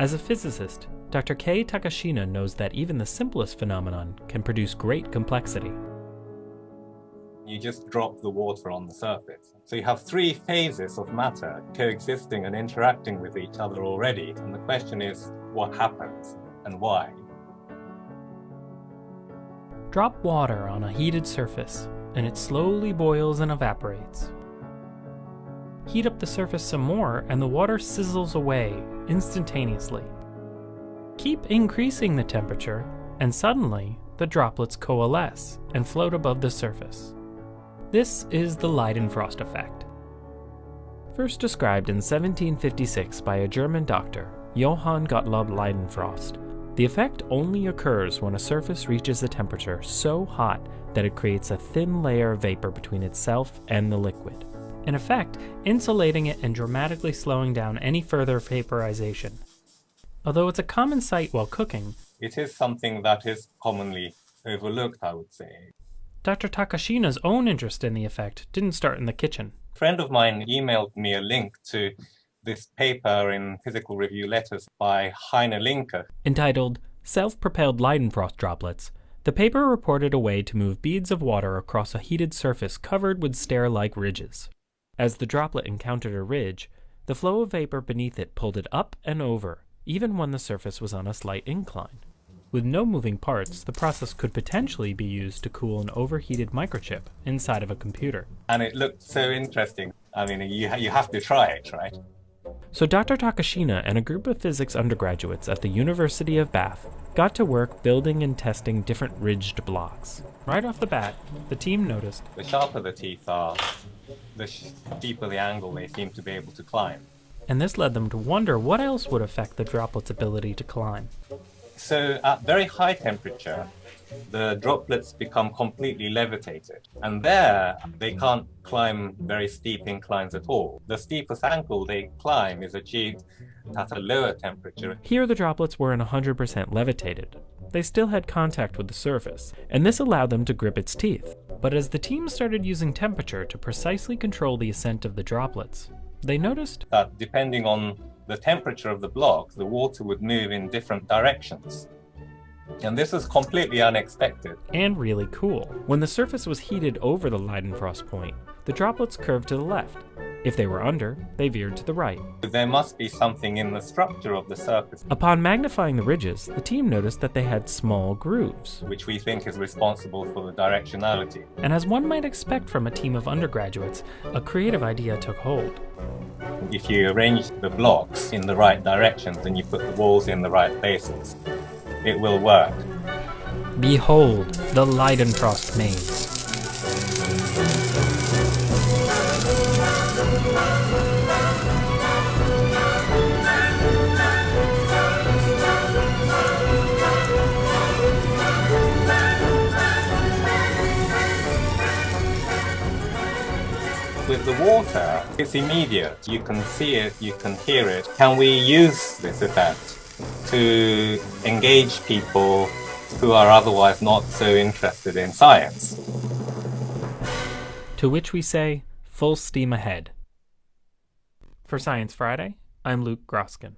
As a physicist, Dr. Kei Takashina knows that even the simplest phenomenon can produce great complexity. You just drop the water on the surface. So you have three phases of matter coexisting and interacting with each other already. And the question is, what happens and why? Drop water on a heated surface, and it slowly boils and evaporates. Heat up the surface some more, and the water sizzles away instantaneously. Keep increasing the temperature, and suddenly the droplets coalesce and float above the surface. This is the Leidenfrost effect. First described in 1756 by a German doctor, Johann Gottlob Leidenfrost, the effect only occurs when a surface reaches a temperature so hot that it creates a thin layer of vapor between itself and the liquid, in effect insulating it and dramatically slowing down any further vaporization. Although it's a common sight while cooking, it is something that is commonly overlooked, I would say. Dr. Takashina's own interest in the effect didn't start in the kitchen. A friend of mine emailed me a link to this paper in Physical Review Letters by Heine Linke. Entitled Self-Propelled Leidenfrost Droplets, the paper reported a way to move beads of water across a heated surface covered with stair-like ridges. As the droplet encountered a ridge, the flow of vapor beneath it pulled it up and over, even when the surface was on a slight incline. With no moving parts, the process could potentially be used to cool an overheated microchip inside of a computer. And it looked so interesting. I mean, you have to try it, right? So Dr. Takashina and a group of physics undergraduates at the University of Bath got to work building and testing different ridged blocks. Right off the bat, the team noticed the sharper the teeth are, the steeper the angle they seem to be able to climb. And this led them to wonder what else would affect the droplet's ability to climb. So at very high temperature, the droplets become completely levitated. And there, they can't climb very steep inclines at all. The steepest angle they climb is achieved at a lower temperature. Here the droplets weren't 100% levitated. They still had contact with the surface, and this allowed them to grip its teeth. But as the team started using temperature to precisely control the ascent of the droplets, they noticed that depending on the temperature of the block, the water would move in different directions. And this is completely unexpected. And really cool. When the surface was heated over the Leidenfrost point, the droplets curved to the left. If they were under, they veered to the right. There must be something in the structure of the surface. Upon magnifying the ridges, the team noticed that they had small grooves, which we think is responsible for the directionality. And as one might expect from a team of undergraduates, a creative idea took hold. If you arrange the blocks in the right directions and you put the walls in the right places, it will work. Behold the Leidenfrost maze. With the water, it's immediate. You can see it, you can hear it. Can we use this effect to engage people who are otherwise not so interested in science? To which we say, full steam ahead. For Science Friday, I'm Luke Groskin.